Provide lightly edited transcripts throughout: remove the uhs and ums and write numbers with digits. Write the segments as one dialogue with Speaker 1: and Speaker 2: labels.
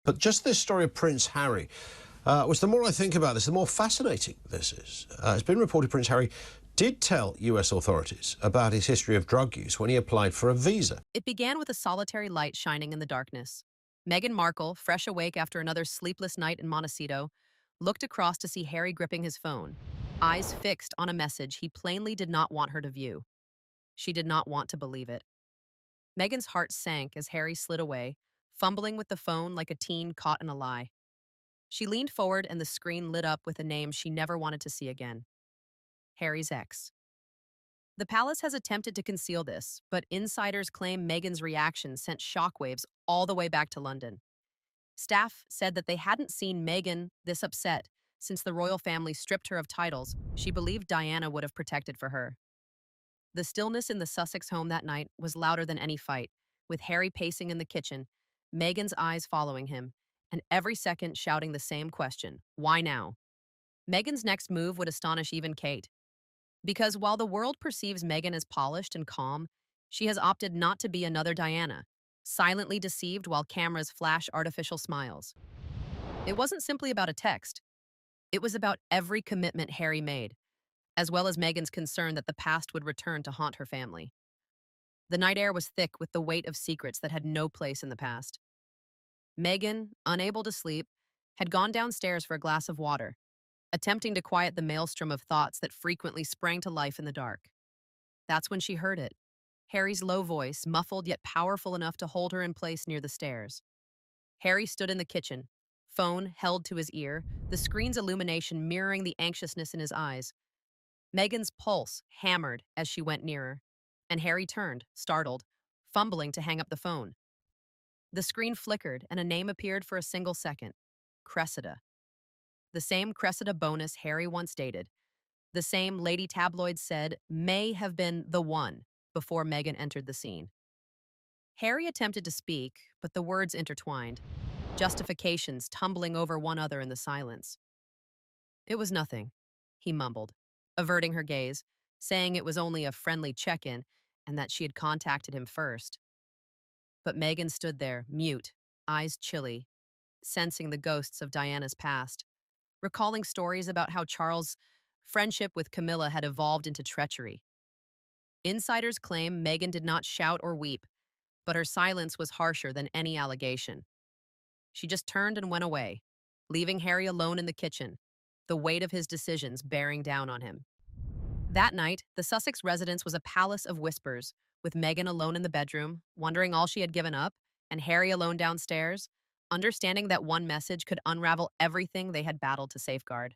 Speaker 1: But just this story of Prince Harry, which the more I think about this, the more fascinating this is. It's been reported Prince Harry did tell US authorities about his history of drug use when he applied for a visa.
Speaker 2: It began with a solitary light shining in the darkness. Meghan Markle, fresh awake after another sleepless night in Montecito, looked across to see Harry gripping his phone, eyes fixed on a message he plainly did not want her to view. She did not want to believe it. Meghan's heart sank as Harry slid away, fumbling with the phone like a teen caught in a lie. She leaned forward and the screen lit up with a name she never wanted to see again: Harry's ex. The palace has attempted to conceal this, but insiders claim Meghan's reaction sent shockwaves all the way back to London. Staff said that they hadn't seen Meghan this upset since the royal family stripped her of titles she believed Diana would have protected for her. The stillness in the Sussex home that night was louder than any fight, with Harry pacing in the kitchen, Meghan's eyes following him, and every second shouting the same question: why now? Meghan's next move would astonish even Kate. Because while the world perceives Meghan as polished and calm, she has opted not to be another Diana, silently deceived while cameras flash artificial smiles. It wasn't simply about a text. It was about every commitment Harry made, as well as Meghan's concern that the past would return to haunt her family. The night air was thick with the weight of secrets that had no place in the past. Meghan, unable to sleep, had gone downstairs for a glass of water, attempting to quiet the maelstrom of thoughts that frequently sprang to life in the dark. That's when she heard it: Harry's low voice, muffled yet powerful enough to hold her in place near the stairs. Harry stood in the kitchen, phone held to his ear, the screen's illumination mirroring the anxiousness in his eyes. Meghan's pulse hammered as she went nearer, and Harry turned, startled, fumbling to hang up the phone. The screen flickered, and a name appeared for a single second: Cressida. The same Cressida Bonas Harry once dated. The same Lady Tabloids said may have been the one before Meghan entered the scene. Harry attempted to speak, but the words intertwined, justifications tumbling over one another in the silence. It was nothing, he mumbled, averting her gaze, saying it was only a friendly check-in and that she had contacted him first. But Meghan stood there, mute, eyes chilly, sensing the ghosts of Diana's past, recalling stories about how Charles' friendship with Camilla had evolved into treachery. Insiders claim Meghan did not shout or weep, but her silence was harsher than any allegation. She just turned and went away, leaving Harry alone in the kitchen, the weight of his decisions bearing down on him. That night, the Sussex residence was a palace of whispers, with Meghan alone in the bedroom, wondering all she had given up, and Harry alone downstairs, understanding that one message could unravel everything they had battled to safeguard.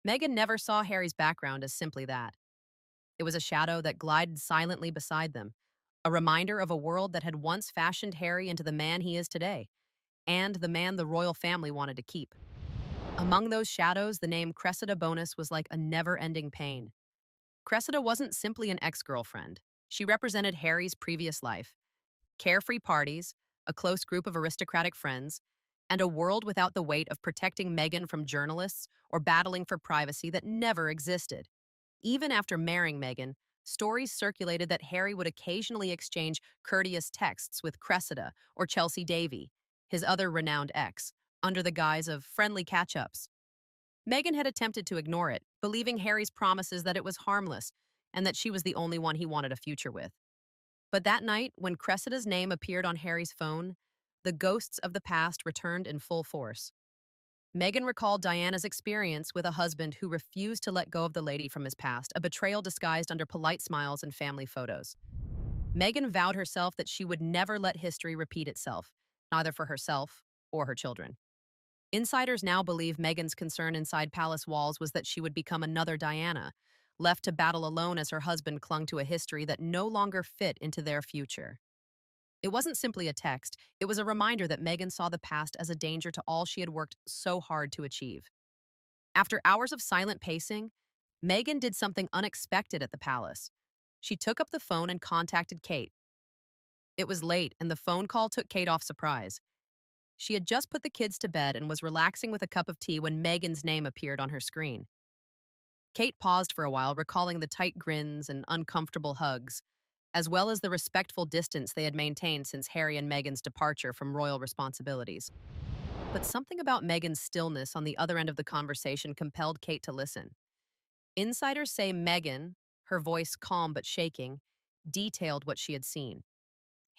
Speaker 2: Meghan never saw Harry's background as simply that. It was a shadow that glided silently beside them, a reminder of a world that had once fashioned Harry into the man he is today, and the man the royal family wanted to keep. Among those shadows, the name Cressida Bonas was like a never-ending pain. Cressida wasn't simply an ex-girlfriend. She represented Harry's previous life: carefree parties, a close group of aristocratic friends, and a world without the weight of protecting Meghan from journalists or battling for privacy that never existed. Even after marrying Meghan, stories circulated that Harry would occasionally exchange courteous texts with Cressida or Chelsea Davy, his other renowned ex, under the guise of friendly catch-ups. Meghan had attempted to ignore it, believing Harry's promises that it was harmless and that she was the only one he wanted a future with. But that night, when Cressida's name appeared on Harry's phone, the ghosts of the past returned in full force. Meghan recalled Diana's experience with a husband who refused to let go of the lady from his past, a betrayal disguised under polite smiles and family photos. Meghan vowed herself that she would never let history repeat itself, neither for herself or her children. Insiders now believe Meghan's concern inside palace walls was that she would become another Diana, left to battle alone as her husband clung to a history that no longer fit into their future. It wasn't simply a text, it was a reminder that Meghan saw the past as a danger to all she had worked so hard to achieve. After hours of silent pacing, Meghan did something unexpected at the palace. She took up the phone and contacted Kate. It was late, and the phone call took Kate off surprise. She had just put the kids to bed and was relaxing with a cup of tea when Meghan's name appeared on her screen. Kate paused for a while, recalling the tight grins and uncomfortable hugs, as well as the respectful distance they had maintained since Harry and Meghan's departure from royal responsibilities. but something about Meghan's stillness on the other end of the conversation compelled Kate to listen. Insiders say Meghan, her voice calm but shaking, detailed what she had seen.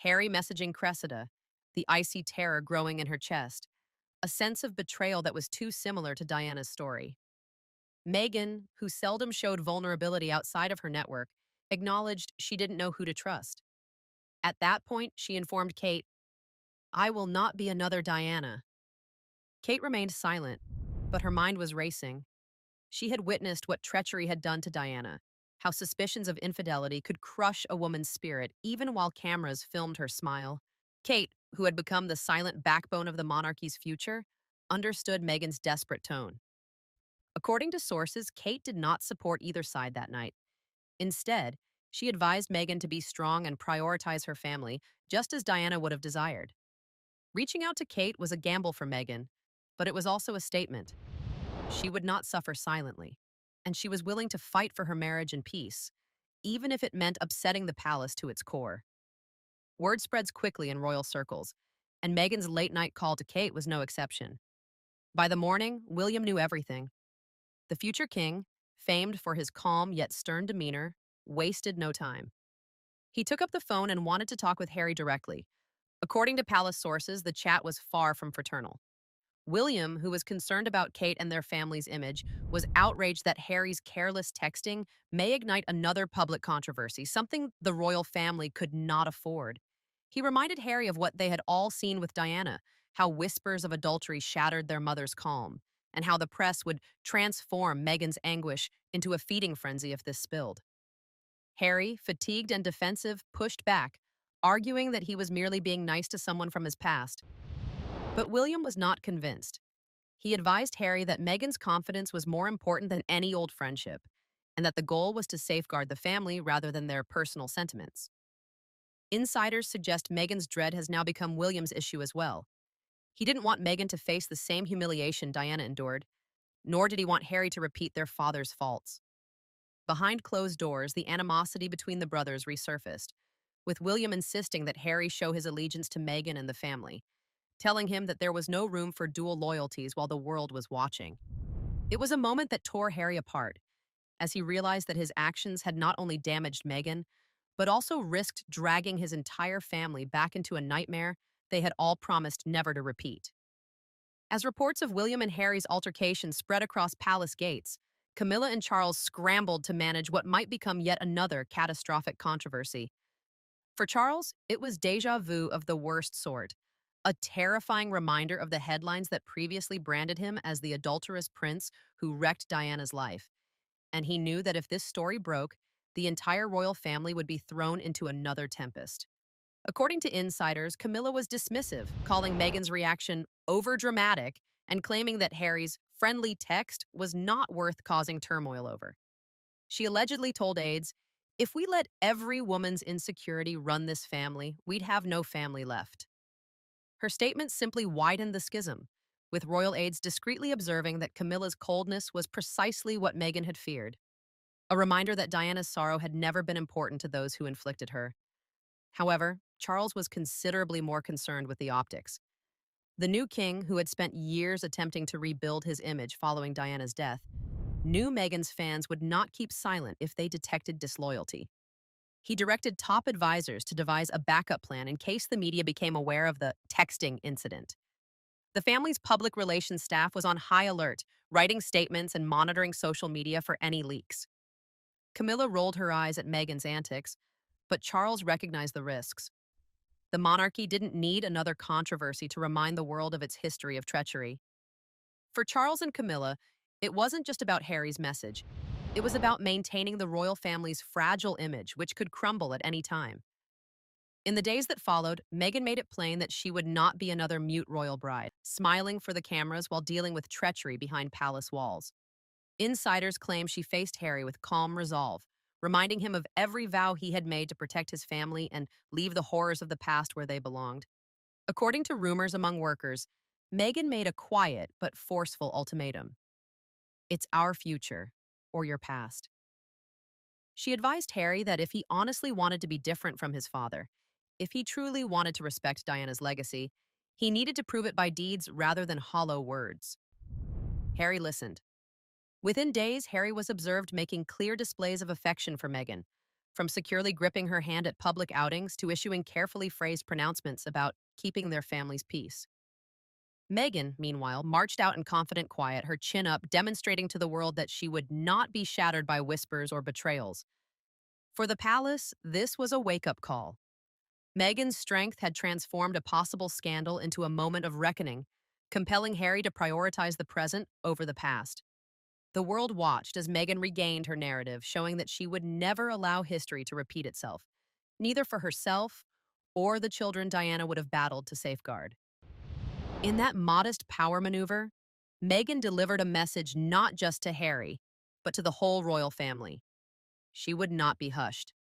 Speaker 2: Harry messaging Cressida, the icy terror growing in her chest, a sense of betrayal that was too similar to Diana's story. Meghan, who seldom showed vulnerability outside of her network, acknowledged she didn't know who to trust. At that point, she informed Kate, "I will not be another Diana." Kate remained silent, but her mind was racing. She had witnessed what treachery had done to Diana, how suspicions of infidelity could crush a woman's spirit even while cameras filmed her smile. Kate, who had become the silent backbone of the monarchy's future, understood Meghan's desperate tone. According to sources, Kate did not support either side that night. Instead, she advised Meghan to be strong and prioritize her family, just as Diana would have desired. Reaching out to Kate was a gamble for Meghan, but it was also a statement. She would not suffer silently, and she was willing to fight for her marriage and peace, even if it meant upsetting the palace to its core. Word spreads quickly in royal circles, and Meghan's late-night call to Kate was no exception. By the morning, William knew everything. The future king, famed for his calm yet stern demeanor, wasted no time. He took up the phone and wanted to talk with Harry directly. According to palace sources, the chat was far from fraternal. William, who was concerned about Kate and their family's image, was outraged that Harry's careless texting may ignite another public controversy, something the royal family could not afford. He reminded Harry of what they had all seen with Diana, how whispers of adultery shattered their mother's calm, and how the press would transform Meghan's anguish into a feeding frenzy if this spilled. Harry, fatigued and defensive, pushed back, arguing that he was merely being nice to someone from his past. But William was not convinced. He advised Harry that Meghan's confidence was more important than any old friendship, and that the goal was to safeguard the family rather than their personal sentiments. Insiders suggest Meghan's dread has now become William's issue as well. He didn't want Meghan to face the same humiliation Diana endured, nor did he want Harry to repeat their father's faults. Behind closed doors, the animosity between the brothers resurfaced, with William insisting that Harry show his allegiance to Meghan and the family, telling him that there was no room for dual loyalties while the world was watching. It was a moment that tore Harry apart, as he realized that his actions had not only damaged Meghan, but also risked dragging his entire family back into a nightmare they had all promised never to repeat. As reports of William and Harry's altercation spread across palace gates, Camilla and Charles scrambled to manage what might become yet another catastrophic controversy. For Charles, it was déjà vu of the worst sort, a terrifying reminder of the headlines that previously branded him as the adulterous prince who wrecked Diana's life. And he knew that if this story broke, the entire royal family would be thrown into another tempest. According to insiders, Camilla was dismissive, calling Meghan's reaction overdramatic and claiming that Harry's friendly text was not worth causing turmoil over. She allegedly told aides, "If we let every woman's insecurity run this family, we'd have no family left." Her statement simply widened the schism, with royal aides discreetly observing that Camilla's coldness was precisely what Meghan had feared, a reminder that Diana's sorrow had never been important to those who inflicted her. However, Charles was considerably more concerned with the optics. The new king, who had spent years attempting to rebuild his image following Diana's death, knew Meghan's fans would not keep silent if they detected disloyalty. He directed top advisors to devise a backup plan in case the media became aware of the texting incident. The family's public relations staff was on high alert, writing statements and monitoring social media for any leaks. Camilla rolled her eyes at Meghan's antics, but Charles recognized the risks. The monarchy didn't need another controversy to remind the world of its history of treachery. For Charles and Camilla, it wasn't just about Harry's message. It was about maintaining the royal family's fragile image, which could crumble at any time. In the days that followed, Meghan made it plain that she would not be another mute royal bride, smiling for the cameras while dealing with treachery behind palace walls. Insiders claim she faced Harry with calm resolve, reminding him of every vow he had made to protect his family and leave the horrors of the past where they belonged. According to rumors among workers, Meghan made a quiet but forceful ultimatum. "It's our future, or your past." She advised Harry that if he honestly wanted to be different from his father, if he truly wanted to respect Diana's legacy, He needed to prove it by deeds rather than hollow words. Harry listened. Within days, Harry was observed making clear displays of affection for Meghan, from securely gripping her hand at public outings to issuing carefully phrased pronouncements about keeping their family's peace. Meghan, meanwhile, marched out in confident quiet, her chin up, demonstrating to the world that she would not be shattered by whispers or betrayals. For the palace, this was a wake-up call. Meghan's strength had transformed a possible scandal into a moment of reckoning, compelling Harry to prioritize the present over the past. The world watched as Meghan regained her narrative, showing that she would never allow history to repeat itself, neither for herself or the children Diana would have battled to safeguard. In that modest power maneuver, Meghan delivered a message not just to Harry, but to the whole royal family. She would not be hushed.